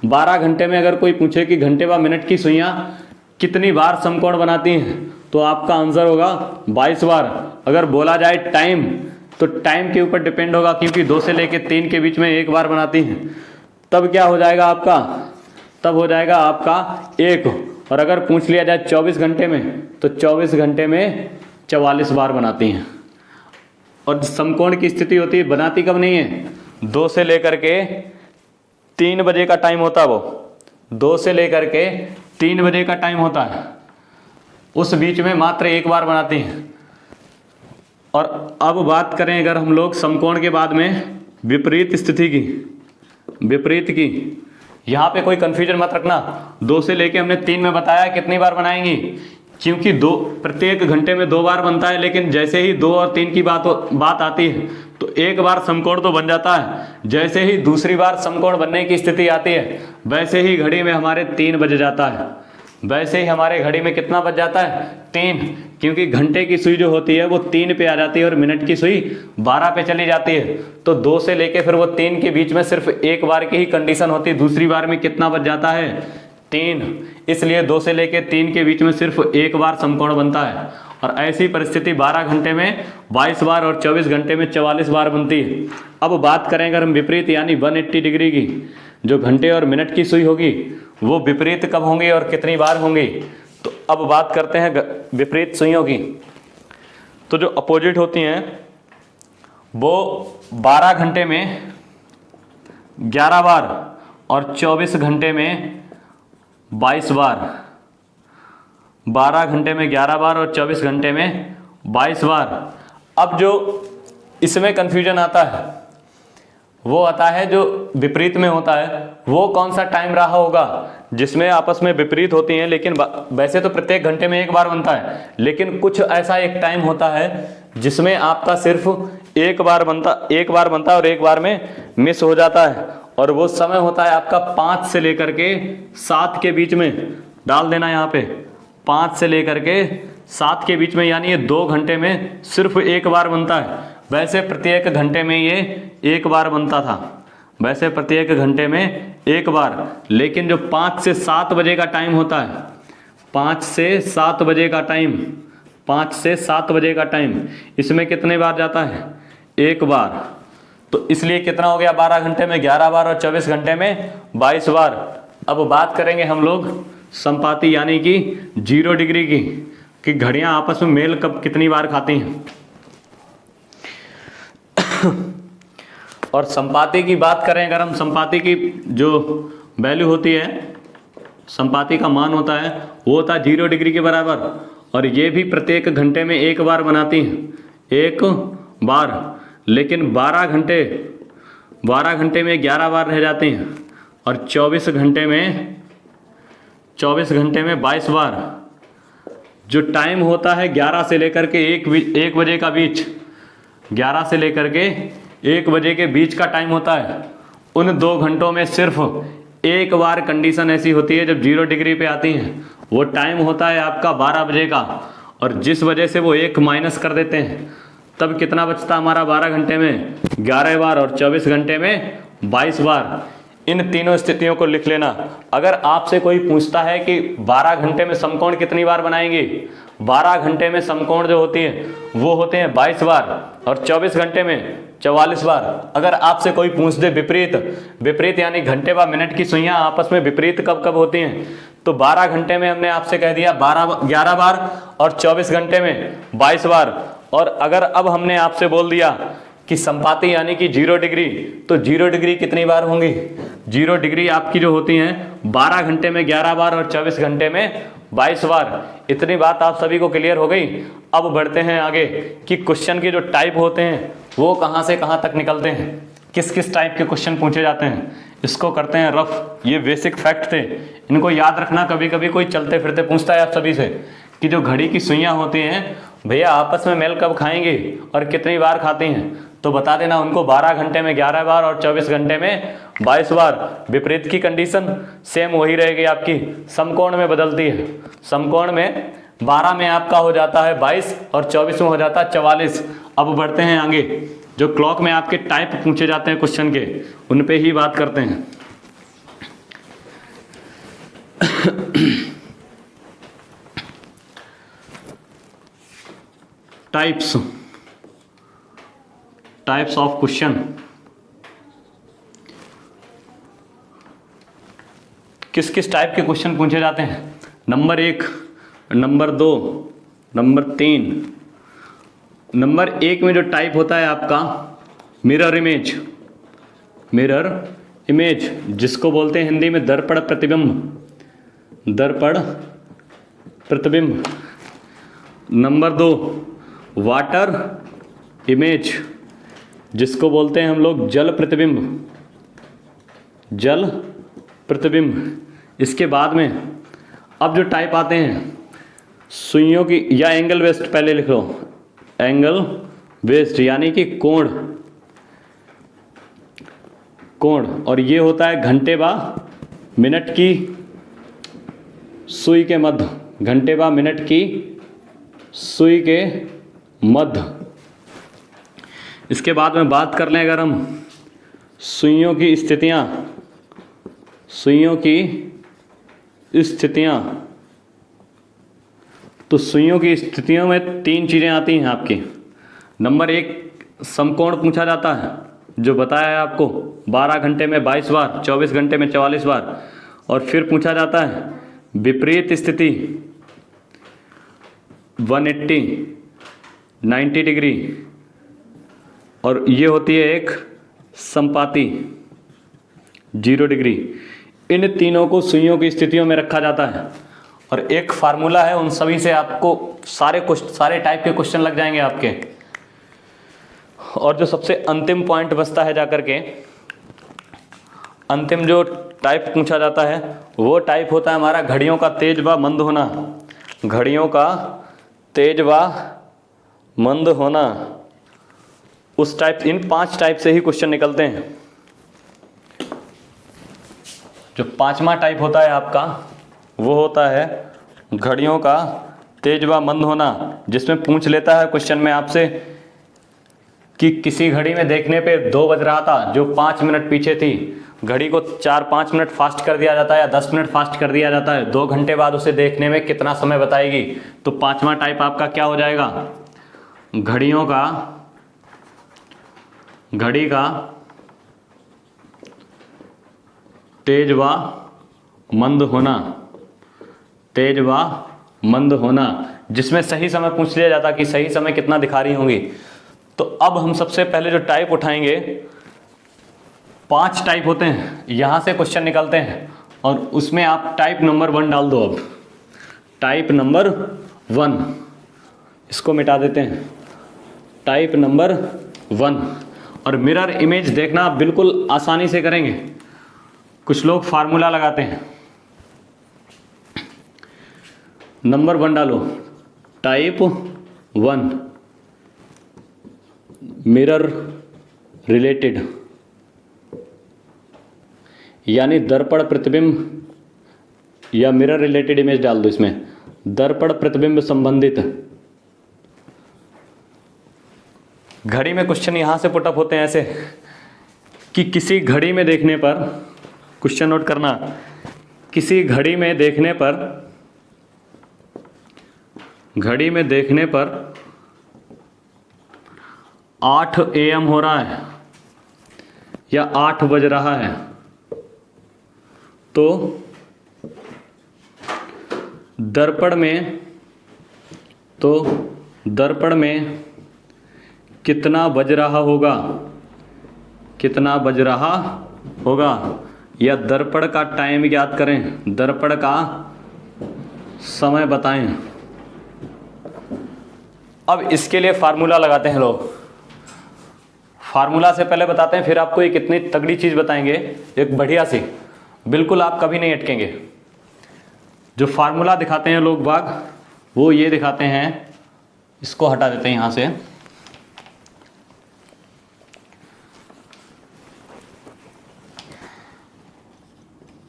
12 घंटे में अगर कोई पूछे कि घंटे व मिनट की सुइयां कितनी बार समकोण बनाती हैं, तो आपका आंसर होगा 22 बार। अगर बोला जाए टाइम, तो टाइम के ऊपर डिपेंड होगा, क्योंकि 2 से लेके 3 के बीच में 1 बार बनाती हैं। तब क्या हो जाएगा आपका, तब हो जाएगा आपका 1। और अगर पूछ लिया जाए 24 घंटे में, तो 24 घंटे में 44 बार बनाती हैं। और समकोण की स्थिति होती है, बनाती कब नहीं है, 2 से लेकर के 3 बजे का टाइम होता है, वो 2 से लेकर के 3 बजे का टाइम होता है, उस बीच में मात्र 1 बार बनाती हैं। और अब बात करें अगर हम लोग समकोण के बाद में विपरीत स्थिति की, विपरीत की, यहाँ पे कोई कंफ्यूजन मत रखना। 2 से लेके हमने 3 में बताया कितनी बार बनाएंगी, क्योंकि प्रत्येक घंटे में 2 बार बनता है, लेकिन जैसे ही 2 और 3 की बात आती है तो 1 बार समकोण तो बन जाता है। जैसे ही दूसरी बार समकोण बनने की स्थिति आती है, वैसे ही घड़ी में हमारे 3 बज जाता है, वैसे ही हमारे घड़ी में कितना बज जाता है, 3। क्योंकि घंटे की सुई जो होती है वो 3 पे आ जाती है और मिनट की सुई 12 पे चली जाती है। तो 2 से लेके फिर वो 3 के बीच में सिर्फ 1 बार की ही कंडीशन होती है, दूसरी बार में कितना बज जाता है, 3। इसलिए 2 से लेके 3 के बीच में सिर्फ 1 बार समकोण बनता है। और ऐसी परिस्थिति 12 घंटे में 22 बार और 24 घंटे में 44 बार बनती है। अब बात करें अगर हम विपरीत यानी 180 डिग्री की, जो घंटे और मिनट की सुई होगी वो विपरीत कब होंगी और कितनी बार होंगी। तो अब बात करते हैं विपरीत सुइयों की। तो जो अपोजिट होती हैं वो 12 घंटे में 11 बार और 24 घंटे में 22 बार, 12 घंटे में 11 बार और 24 घंटे में 22 बार। अब जो इसमें कंफ्यूजन आता है वो आता है जो विपरीत में होता है, वो कौन सा टाइम रहा होगा जिसमें आपस में विपरीत होती हैं। लेकिन वैसे तो प्रत्येक घंटे में 1 बार बनता है, लेकिन कुछ ऐसा एक टाइम होता है जिसमें आपका सिर्फ 1 बार बनता है और 1 बार में मिस हो जाता है। और वो समय होता है आपका 5 से लेकर के 7 के बीच में, डाल देना यहाँ पे, 5 से लेकर के 7 के बीच में, यानी ये 2 घंटे में सिर्फ 1 बार बनता है। वैसे प्रत्येक घंटे में ये 1 बार बनता था, वैसे प्रत्येक घंटे में 1 बार। लेकिन जो 5 से 7 बजे का टाइम होता है, 5 से 7 बजे का टाइम, 5 से 7 बजे का टाइम, इसमें कितने बार जाता है, 1 बार। तो इसलिए कितना हो गया, 12 घंटे में 11 बार और 24 घंटे में 22 बार। अब बात करेंगे हम लोग समपाती यानी कि 0 डिग्री की, कि घड़ियां आपस में मेल कब कितनी बार खाती हैं। और संपाती की बात करें अगर हम, संपाती की जो वैल्यू होती है संपाति का मान होता है वो होता है 0 डिग्री के बराबर, और ये भी प्रत्येक घंटे में एक बार बनाती हैं, एक बार, लेकिन 12 घंटे में 11 बार रह जाते हैं, और 24 घंटे में 22 बार। जो टाइम होता है 11 से लेकर के 1 बजे का बीच, 11 से लेकर के 1 बजे के बीच का टाइम होता है, उन 2 घंटों में सिर्फ एक बार कंडीशन ऐसी होती है जब 0 डिग्री पे आती हैं, वो टाइम होता है आपका 12 बजे का, और जिस वजह से वो 1 माइनस कर देते हैं, तब कितना बचता हमारा 12 घंटे में 11 बार, और 24 घंटे में 22 बार। इन तीनों स्थितियों को लिख लेना। अगर आपसे कोई पूछता है कि 12 घंटे में समकोण कितनी बार बनाएंगे, 12 घंटे में समकोण जो होती है वो होते हैं 22 बार, और 24 घंटे में 44 बार। अगर आपसे कोई पूछ दे विपरीत यानी घंटे व मिनट की सुइयां आपस में विपरीत कब कब होती हैं, तो 12 घंटे में हमने आपसे कह दिया 11 बार, और 24 घंटे में 22 बार। और अगर अब हमने आपसे बोल दिया कि संपाति यानी कि 0 डिग्री, तो 0 डिग्री कितनी बार होंगी? 0 डिग्री आपकी जो होती हैं 12 घंटे में 11 बार और 24 घंटे में 22 बार। इतनी बात आप सभी को क्लियर हो गई। अब बढ़ते हैं आगे कि क्वेश्चन के जो टाइप होते हैं वो कहाँ से कहाँ तक निकलते हैं, किस किस टाइप के क्वेश्चन पूछे जाते हैं, इसको करते हैं रफ। ये बेसिक फैक्ट थे, इनको याद रखना। कभी कभी कोई चलते फिरते पूछता है आप सभी से कि जो घड़ी की सुइयां होती हैं भैया आपस में मेल कब खाएंगे और कितनी बार खाती हैं, तो बता देना उनको 12 घंटे में 11 बार और 24 घंटे में 22 बार। विपरीत की कंडीशन सेम वही रहेगी आपकी, समकोण में बदलती है। समकोण में 12 में आपका हो जाता है 22 और 24 में हो जाता है 44। अब बढ़ते हैं आगे, जो क्लॉक में आपके टाइप पूछे जाते हैं क्वेश्चन के, उन पे ही बात करते हैं। Types of question. किस किस टाइप के क्वेश्चन पूछे जाते हैं? Number 1, number 2, number 3। नंबर 1 में जो टाइप होता है आपका मिरर इमेज, जिसको बोलते हैं हिंदी में दर्पण प्रतिबिंब। नंबर 2 वाटर इमेज, जिसको बोलते हैं हम लोग जल प्रतिबिंब। इसके बाद में अब जो टाइप आते हैं सुइयों की, या एंगल बेस्ड पहले लिख लो, एंगल बेस्ड यानी कि कोण, और ये होता है घंटे बा मिनट की सुई के मध्य, घंटे बा मिनट की सुई के मध्य। इसके बाद में बात कर लें अगर हम सुइयों की स्थितियां, तो सुइयों की स्थितियों में 3 चीज़ें आती हैं आपकी। नंबर 1 समकोण पूछा जाता है, जो बताया है आपको 12 घंटे में 22 बार, 24 घंटे में 44 बार। और फिर पूछा जाता है विपरीत स्थिति 180 90 डिग्री, और ये होती है एक संपाति 0 डिग्री। इन तीनों को सुइयों की स्थितियों में रखा जाता है, और एक फार्मूला है, उन सभी से आपको सारे टाइप के क्वेश्चन लग जाएंगे आपके। और जो सबसे अंतिम पॉइंट बचता है जाकर के, अंतिम जो टाइप पूछा जाता है वो टाइप होता है हमारा घड़ियों का तेज व मंद होना। घड़ियों का तेज व मंद होना, उस टाइप, इन 5 टाइप से ही क्वेश्चन निकलते हैं। जो 5वां टाइप होता है आपका वो होता है घड़ियों का तेज व मंद होना, जिसमें पूछ लेता है क्वेश्चन में आपसे कि किसी घड़ी में देखने पे 2 बज रहा था जो 5 मिनट पीछे थी, घड़ी को 4-5 मिनट फास्ट कर दिया जाता है या 10 मिनट फास्ट कर दिया जाता है, 2 घंटे बाद उसे देखने में कितना समय बताएगी। तो 5वां टाइप आपका क्या हो जाएगा? घड़ी का तेज व मंद होना, जिसमें सही समय पूछ लिया जाता कि सही समय कितना दिखा रही होंगी। तो अब हम सबसे पहले जो टाइप उठाएंगे, 5 टाइप होते हैं, यहां से क्वेश्चन निकलते हैं। और उसमें आप टाइप नंबर 1 डाल दो। अब टाइप नंबर 1 इसको मिटा देते हैं, टाइप नंबर 1। और मिरर इमेज देखना आप बिल्कुल आसानी से करेंगे। कुछ लोग फार्मूला लगाते हैं। नंबर 1 डालो, टाइप 1 मिरर रिलेटेड, यानी दर्पण प्रतिबिंब, या मिरर रिलेटेड इमेज डाल दो इसमें, दर्पण प्रतिबिंब संबंधित। घड़ी में क्वेश्चन यहां से पुटअप होते हैं ऐसे कि किसी घड़ी में देखने पर, क्वेश्चन नोट करना, किसी घड़ी में देखने पर, घड़ी में देखने पर 8 AM हो रहा है या 8 बज रहा है, तो दर्पण में कितना बज रहा होगा, कितना बज रहा होगा, या दर्पण का टाइम याद करें, दर्पण का समय बताएं। अब इसके लिए फार्मूला लगाते हैं लोग। फार्मूला से पहले बताते हैं, फिर आपको एक इतनी तगड़ी चीज बताएंगे, एक बढ़िया सी, बिल्कुल आप कभी नहीं अटकेंगे। जो फार्मूला दिखाते हैं लोग बाग, वो ये दिखाते हैं, इसको हटा देते हैं यहां से,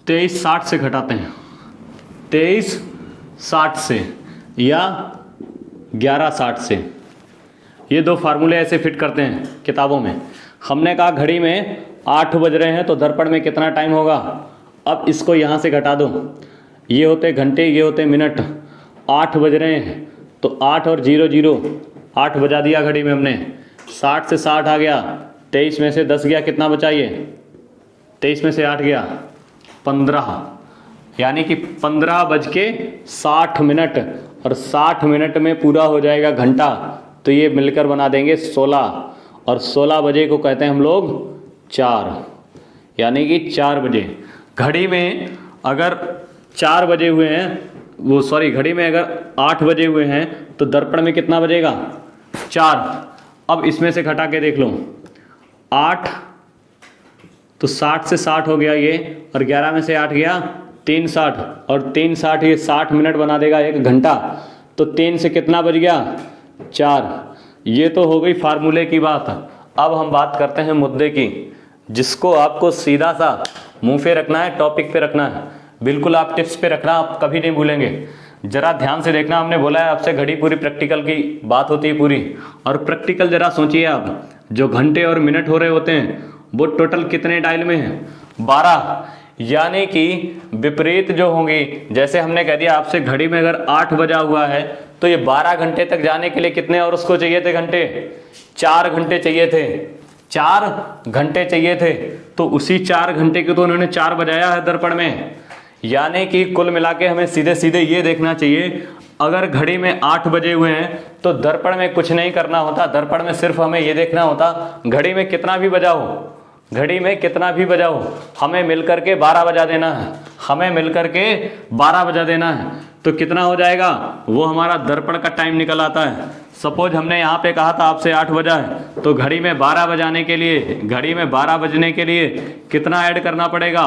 तेईस 60 से घटाते हैं, 23:60 से या 11:60 से। ये दो फार्मूले ऐसे फिट करते हैं किताबों में। हमने कहा घड़ी में 8 बज रहे हैं तो दर्पण में कितना टाइम होगा। अब इसको यहाँ से घटा दो, ये होते घंटे, ये होते मिनट। 8 बज रहे हैं तो 8 और 00, 8 बजा दिया घड़ी में हमने। 60 से 60 आ गया, 23 में से 10 गया, कितना बचा ये, 23 में से 8 गया 15, यानी कि 15:60, और 60 मिनट में पूरा हो जाएगा घंटा, तो ये मिलकर बना देंगे 16, और 16 बजे को कहते हैं हम लोग 4, यानी कि 4 बजे। घड़ी में अगर 4 बजे हुए हैं, वो सॉरी घड़ी में अगर 8 बजे हुए हैं तो दर्पण में कितना बजेगा, 4। अब इसमें से घटा के देख लो, 8 तो 60 से 60 हो गया ये, और 11 में से 8 गया 3:60, और 3:60 ये 60 मिनट बना देगा 1 घंटा, तो 3 से कितना बज गया, 4। ये तो हो गई फार्मूले की बात। अब हम बात करते हैं मुद्दे की, जिसको आपको सीधा सा मुंह पे रखना है, टॉपिक पे रखना है, बिल्कुल आप टिप्स पे रखना, आप कभी नहीं भूलेंगे। जरा ध्यान से देखना, हमने बोला है आपसे घड़ी पूरी प्रैक्टिकल की बात होती है पूरी, और प्रैक्टिकल जरा सोचिए आप, जो घंटे और मिनट हो रहे होते हैं वो टोटल कितने डायल में है, 12, यानी कि विपरीत जो होंगी। जैसे हमने कह दिया आपसे घड़ी में अगर 8 बजा हुआ है तो ये 12 घंटे तक जाने के लिए कितने और उसको चाहिए थे घंटे, 4 घंटे चाहिए थे, 4 घंटे चाहिए थे। तो उसी 4 घंटे के तो उन्होंने 4 बजाया है दर्पण में, यानी कि कुल मिला के हमें सीधे सीधे ये देखना चाहिए, अगर घड़ी में 8 बजे हुए हैं तो दर्पण में कुछ नहीं करना होता, दर्पण में सिर्फ हमें ये देखना होता घड़ी में कितना भी बजा हो, घड़ी में कितना भी बजा हो, हमें मिलकर के 12 बजा देना है, हमें मिलकर के 12 बजा देना है। तो कितना हो जाएगा, वो हमारा दर्पण का टाइम निकल आता है। सपोज हमने यहाँ पे कहा था आपसे 8 बजा है, तो घड़ी में 12 बजाने के लिए, घड़ी में 12 बजने के लिए कितना ऐड करना पड़ेगा,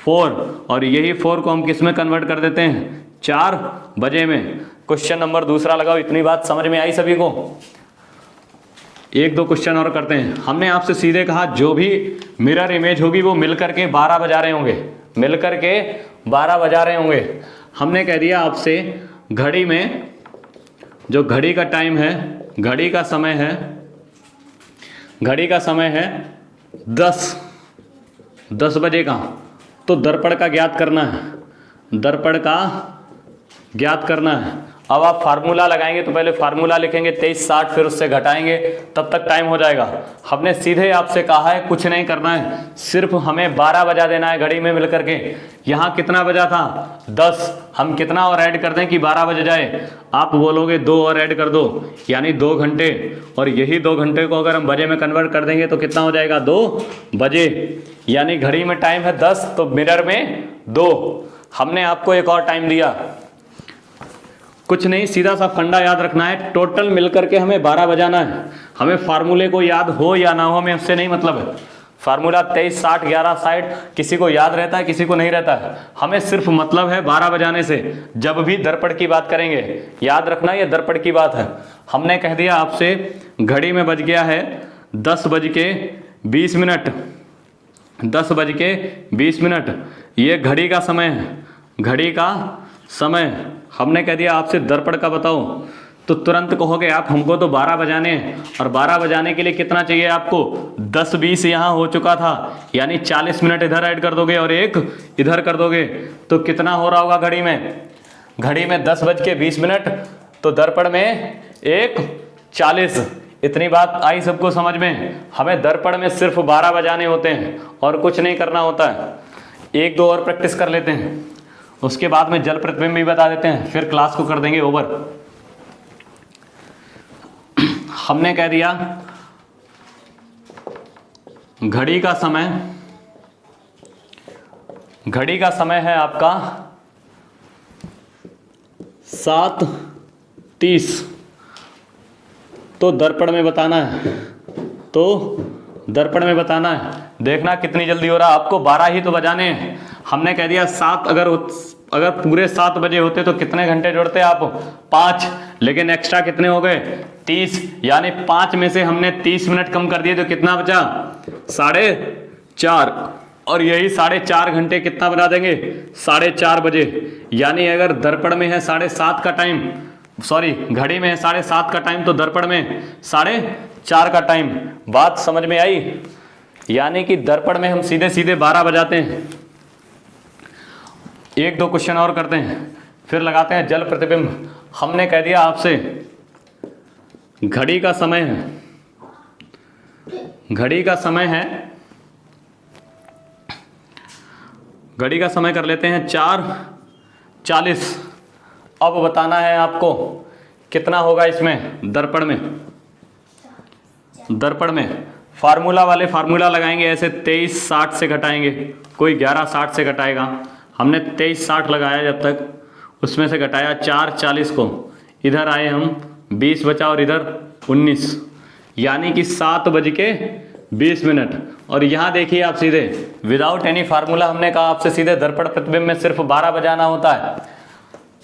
4, और यही 4 को हम किस में कन्वर्ट कर देते हैं, 4 बजे में। क्वेश्चन नंबर दूसरा लगाओ। इतनी बात समझ में आई सभी को? 1-2 क्वेश्चन और करते हैं। हमने आपसे सीधे कहा जो भी मिरर इमेज होगी वो मिलकर के 12 बजा रहे होंगे, मिलकर के 12 बजा रहे होंगे। हमने कह दिया आपसे घड़ी में जो घड़ी का टाइम है, घड़ी का समय है, घड़ी का समय है 10 बजे का। तो दर्पण का ज्ञात करना है, दर्पण का ज्ञात करना है। अब आप फार्मूला लगाएंगे तो पहले फार्मूला लिखेंगे 2360, फिर उससे घटाएंगे, तब तक टाइम हो जाएगा। हमने सीधे आपसे कहा है कुछ नहीं करना है, सिर्फ हमें 12 बजा देना है घड़ी में मिल करके। यहाँ कितना बजा था 10, हम कितना और ऐड कर दें कि 12 बज जाए? आप बोलोगे 2 और ऐड कर दो, यानी 2 घंटे। और यही 2 घंटे को अगर हम बजे में कन्वर्ट कर देंगे तो कितना हो जाएगा? 2 बजे। यानी घड़ी में टाइम है 10 तो मिरर में 2। हमने आपको एक और टाइम दिया, कुछ नहीं, सीधा सा फंडा याद रखना है, टोटल मिलकर के हमें 12 बजाना है। हमें फार्मूले को याद हो या ना हो, हमें उससे नहीं मतलब है। फार्मूला 23, 60, 11, 60 किसी को याद रहता है, किसी को नहीं रहता है। हमें सिर्फ मतलब है 12 बजाने से। जब भी दर्पण की बात करेंगे याद रखना ये दर्पण की बात है। हमने कह दिया आपसे घड़ी में बज गया है 10 बज के 20 मिनट, 10 बज के 20 मिनट, ये घड़ी का समय है, घड़ी का समय। हमने कह दिया आपसे दर्पण का बताओ, तो तुरंत कहोगे आप हमको तो 12 बजाने हैं, और 12 बजाने के लिए कितना चाहिए आपको? 10-20 यहाँ हो चुका था, यानी 40 मिनट इधर ऐड कर दोगे और 1 इधर कर दोगे तो कितना हो रहा होगा घड़ी में? घड़ी में 10 बज के 20 मिनट, तो दर्पण में 1:40। इतनी बात आई सबको समझ में? हमें दर्पण में सिर्फ 12 बजाने होते हैं और कुछ नहीं करना होता है। 1-2 और प्रैक्टिस कर लेते हैं, उसके बाद में जल प्रतिबिंब भी बता देते हैं, फिर क्लास को कर देंगे ओवर। हमने कह दिया घड़ी का समय, घड़ी का समय है आपका 7:30, तो दर्पण में बताना है, तो दर्पण में बताना है। देखना कितनी जल्दी हो रहा, आपको 12 ही तो बजाने हैं। हमने कह दिया 7, अगर पूरे 7 बजे होते तो कितने घंटे जोड़ते आप? 5, लेकिन एक्स्ट्रा कितने हो गए? 30, यानी 5 में से हमने 30 मिनट कम कर दिए तो कितना बचा? 4.5, और यही 4.5 घंटे कितना बना देंगे? 4:30 बजे। यानी अगर दर्पण में है 7:30 का टाइम, सॉरी घड़ी में है 7:30 का टाइम, तो दर्पण में 4:30 का टाइम। बात समझ में आई? यानी कि दर्पण में हम सीधे सीधे 12 बजाते हैं। 1-2 क्वेश्चन और करते हैं, फिर लगाते हैं जल प्रतिबिंब। हमने कह दिया आपसे घड़ी का समय है, घड़ी का समय है, घड़ी का समय कर लेते हैं 4:40। अब बताना है आपको कितना होगा इसमें दर्पण में। दर्पण में फार्मूला वाले फार्मूला लगाएंगे, ऐसे 2360 से घटाएंगे, कोई 1160 से घटाएगा। हमने 2360 लगाया, जब तक उसमें से घटाया 4:40 को, इधर आए हम 20 बचा और इधर 19, यानी कि 7 बज के 20 मिनट। और यहाँ देखिए आप सीधे विदाउट एनी फार्मूला, हमने कहा आपसे सीधे दर्पण प्रतिबिंब में सिर्फ 12 बजाना होता है,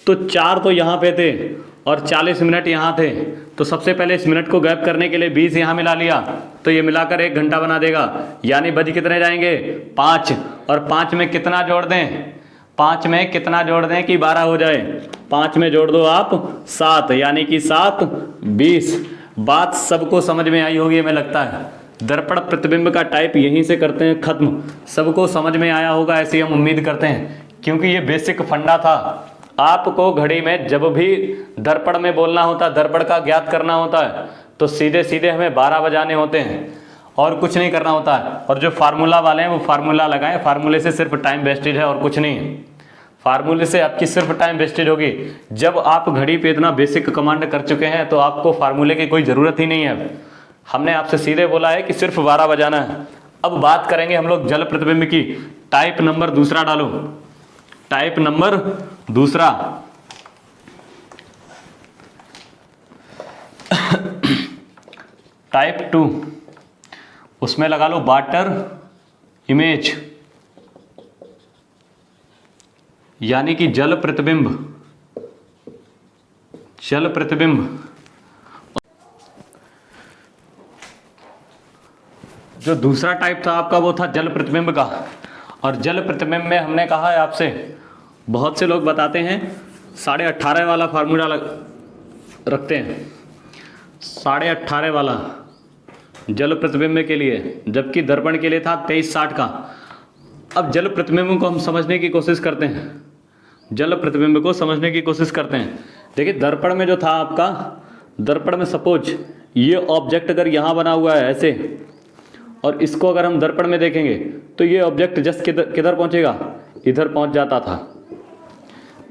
तो 4 तो यहाँ पे थे और 40 मिनट यहाँ थे, तो सबसे पहले इस मिनट को गैप करने के लिए 20 यहाँ मिला लिया, तो ये मिलाकर 1 घंटा बना देगा। यानी बज कितने जाएंगे? 5, और 5 में कितना जोड़ दें? 5 में कितना जोड़ दें कि 12 हो जाए? 5 में जोड़ दो आप 7, यानी कि 7:20। बात सबको समझ में आई होगी हमें लगता है। दर्पण प्रतिबिंब का टाइप यहीं से करते हैं खत्म। सबको समझ में आया होगा ऐसी हम उम्मीद करते हैं, क्योंकि ये बेसिक फंडा था। आपको घड़ी में जब भी दर्पण में बोलना होता है, दर्पण का ज्ञात करना होता है, तो सीधे सीधे हमें 12 बजाने होते हैं और कुछ नहीं करना होता है। और जो फार्मूला वाले हैं वो फार्मूला लगाएं, फार्मूले से सिर्फ टाइम वेस्टेज है और कुछ नहीं है। फार्मूले से आपकी सिर्फ टाइम वेस्टेज होगी। जब आप घड़ी पे इतना बेसिक कमांड कर चुके हैं तो आपको फार्मूले की कोई ज़रूरत ही नहीं है। हमने आपसे सीधे बोला है कि सिर्फ 12 बजाना है। अब बात करेंगे हम लोग जल प्रतिबिंब की। टाइप नंबर दूसरा डालो, टाइप नंबर दूसरा। टाइप 2, उसमें लगा लो वाटर इमेज, यानी कि जल प्रतिबिंब। जल प्रतिबिंब जो दूसरा टाइप था आपका वो था जल प्रतिबिंब का। और जल प्रतिबिंब में हमने कहा है आपसे, बहुत से लोग बताते हैं 18.5 वाला फार्मूला रखते हैं, 18.5 वाला जल प्रतिबिंब के लिए, जबकि दर्पण के लिए था 2360 का। अब जल प्रतिबिंब को हम समझने की कोशिश करते हैं, जल प्रतिबिंब को समझने की कोशिश करते हैं। देखिए दर्पण में जो था आपका, दर्पण में सपोज ये ऑब्जेक्ट अगर यहाँ बना हुआ है ऐसे, और इसको अगर हम दर्पण में देखेंगे तो ये ऑब्जेक्ट जस्ट किधर पहुँचेगा, इधर पहुँच जाता था।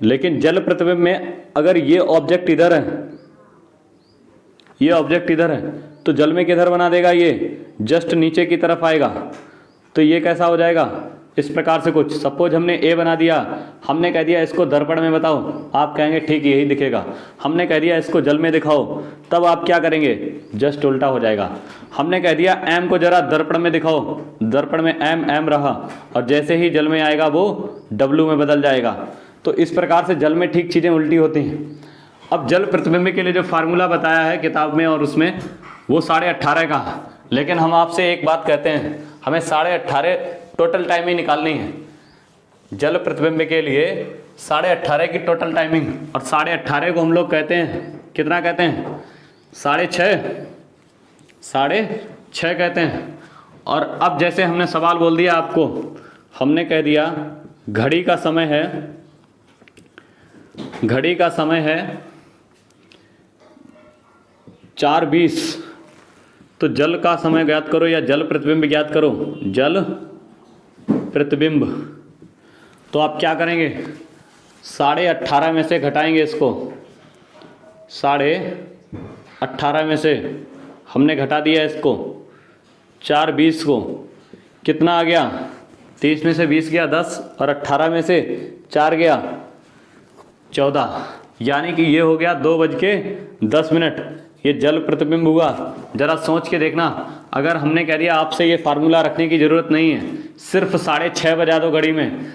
लेकिन जल प्रतिबिंब में अगर ये ऑब्जेक्ट इधर है, ये ऑब्जेक्ट इधर है, तो जल में किधर बना देगा, ये जस्ट नीचे की तरफ आएगा। तो ये कैसा हो जाएगा, इस प्रकार से कुछ। सपोज हमने ए बना दिया, हमने कह दिया इसको दर्पण में बताओ, आप कहेंगे ठीक यही दिखेगा। हमने कह दिया इसको जल में दिखाओ, तब आप क्या करेंगे, जस्ट उल्टा हो जाएगा। हमने कह दिया एम को जरा दर्पण में दिखाओ, दर्पण में एम एम रहा, और जैसे ही जल में आएगा वो डब्लू में बदल जाएगा। तो इस प्रकार से जल में ठीक चीज़ें उल्टी होती हैं। अब जल प्रतिबिंब के लिए जो फार्मूला बताया है किताब में और उसमें, वो 18.5 का। लेकिन हम आपसे एक बात कहते हैं, हमें 18.5 टोटल टाइमिंग निकालनी है। जल प्रतिबिंब के लिए 18.5 की टोटल टाइमिंग, और 18.5 को हम लोग कहते हैं, कितना कहते हैं, 6.5, 6.5 कहते हैं। और अब जैसे हमने सवाल बोल दिया आपको, हमने कह दिया घड़ी का समय है, घड़ी का समय है 4:20, तो जल का समय ज्ञात करो या जल प्रतिबिंब ज्ञात करो, जल प्रतिबिंब। तो आप क्या करेंगे, 18.5 में से घटाएंगे इसको, 18.5 में से हमने घटा दिया इसको 4:20 को, कितना आ गया, 30 में से 20 गया 10, और 18 में से 4 गया 14, यानी कि ये हो गया 2:10। ये जल प्रतिबिंब हुआ। जरा सोच के देखना, अगर हमने कह दिया आपसे ये फार्मूला रखने की ज़रूरत नहीं है, सिर्फ 6:30 बजा दो घड़ी में।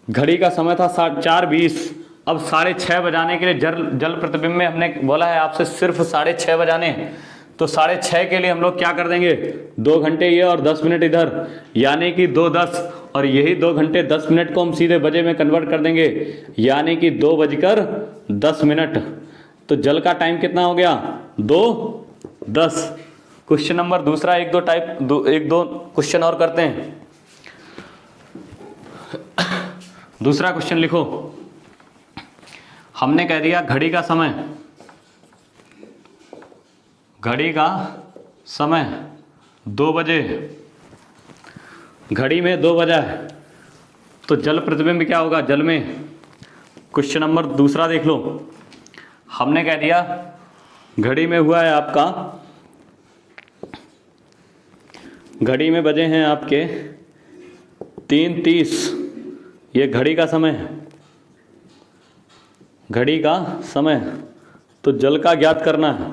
घड़ी का समय था 4:20, अब 6:30 बजाने के लिए जल प्रतिबिंब में हमने बोला है आपसे सिर्फ 6:30 बजाने, तो 6:30 के लिए हम लोग क्या कर देंगे, 2 घंटे ये और 10 मिनट इधर, यानी कि 2:10, और यही 2 घंटे 10 मिनट को हम सीधे बजे में कन्वर्ट कर देंगे, यानी कि 2:10। तो जल का टाइम कितना हो गया, 2:10। क्वेश्चन नंबर दूसरा, एक दो क्वेश्चन और करते हैं। दूसरा क्वेश्चन लिखो। हमने कह दिया घड़ी का समय 2 बजे, घड़ी में 2 बजा है, तो जल प्रतिबिंब क्या होगा जल में। क्वेश्चन नंबर दूसरा देख लो। हमने कह दिया घड़ी में हुआ है आपका, घड़ी में बजे हैं आपके 3:30, ये घड़ी का समय है, घड़ी का समय, तो जल का ज्ञात करना है।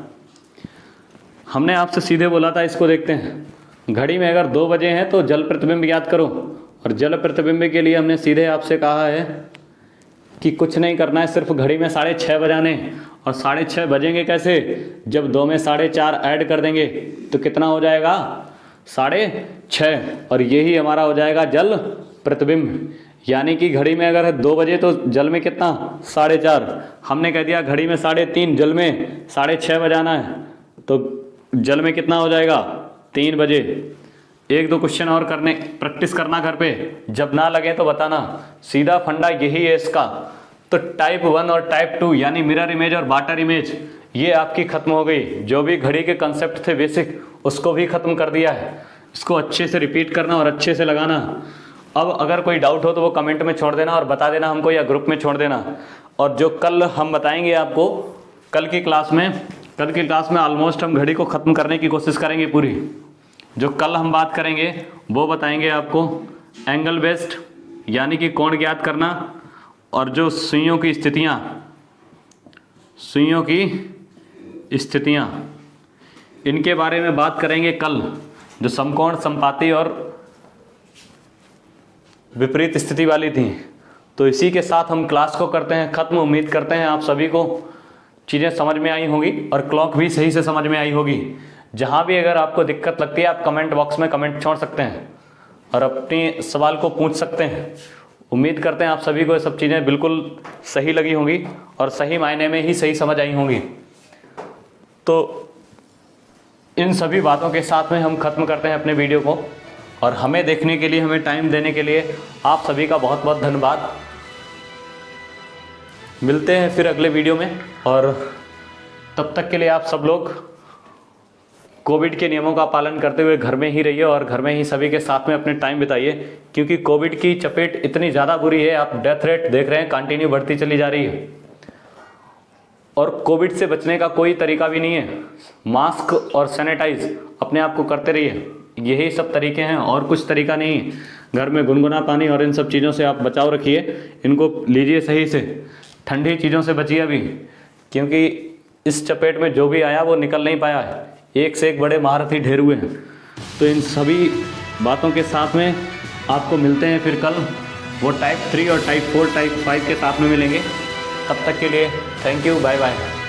हमने आपसे सीधे बोला था, इसको देखते हैं। घड़ी में अगर 2 बजे हैं तो जल प्रतिबिंब ज्ञात करो, और जल प्रतिबिंब के लिए हमने सीधे आपसे कहा है कि कुछ नहीं करना है, सिर्फ घड़ी में 6:30 बजाने। और 6:30 बजेंगे कैसे, जब 2 में 4.5 ऐड कर देंगे तो कितना हो जाएगा, 6:30, और यही हमारा हो जाएगा जल प्रतिबिंब। यानी कि घड़ी में अगर है 2 बजे तो जल में कितना, 4.5। हमने कह दिया घड़ी में 3:30, जल में 6:30 बजाना है, तो जल में कितना हो जाएगा, 3 बजे। 1-2 क्वेश्चन और करने, प्रैक्टिस करना घर पे, जब ना लगे तो बताना। सीधा फंडा यही है इसका। तो टाइप 1 और टाइप 2 यानी मिरर इमेज और वाटर इमेज, ये आपकी खत्म हो गई। जो भी घड़ी के कंसेप्ट थे बेसिक, उसको भी खत्म कर दिया है। इसको अच्छे से रिपीट करना और अच्छे से लगाना। अब अगर कोई डाउट हो तो वो कमेंट में छोड़ देना और बता देना हमको, या ग्रुप में छोड़ देना। और जो कल हम बताएंगे आपको, कल की क्लास में ऑलमोस्ट हम घड़ी को ख़त्म करने की कोशिश करेंगे पूरी। जो कल हम बात करेंगे वो बताएंगे आपको एंगल बेस्ड, यानी कि कोण ज्ञात करना, और जो सुइयों की स्थितियाँ, इनके बारे में बात करेंगे कल। जो समकोण, समपाती और विपरीत स्थिति वाली थी। तो इसी के साथ हम क्लास को करते हैं ख़त्म। उम्मीद करते हैं आप सभी को चीज़ें समझ में आई होंगी और क्लॉक भी सही से समझ में आई होगी। जहाँ भी अगर आपको दिक्कत लगती है, आप कमेंट बॉक्स में कमेंट छोड़ सकते हैं और अपने सवाल को पूछ सकते हैं। उम्मीद करते हैं आप सभी को ये सब चीज़ें बिल्कुल सही लगी होंगी और सही मायने में ही सही समझ आई होंगी। तो इन सभी बातों के साथ में हम ख़त्म करते हैं अपने वीडियो को, और हमें देखने के लिए, हमें टाइम देने के लिए आप सभी का बहुत बहुत धन्यवाद। मिलते हैं फिर अगले वीडियो में, और तब तक के लिए आप सब लोग कोविड के नियमों का पालन करते हुए घर में ही रहिए और घर में ही सभी के साथ में अपने टाइम बिताइए, क्योंकि कोविड की चपेट इतनी ज़्यादा बुरी है, आप डेथ रेट देख रहे हैं कंटिन्यू बढ़ती चली जा रही है, और कोविड से बचने का कोई तरीका भी नहीं है। मास्क और सैनिटाइज अपने आप को करते रहिए, यही सब तरीके हैं और कुछ तरीका नहीं है। घर में गुनगुना पानी और इन सब चीज़ों से आप बचाव रखिए, इनको लीजिए सही से, ठंडी चीज़ों से बचिए अभी, क्योंकि इस चपेट में जो भी आया वो निकल नहीं पाया है, एक से एक बड़े महारथी ढेर हुए हैं। तो इन सभी बातों के साथ में आपको मिलते हैं फिर कल, वो टाइप 3 और टाइप 4 टाइप 5 के साथ में मिलेंगे। तब तक के लिए थैंक यू, बाय बाय।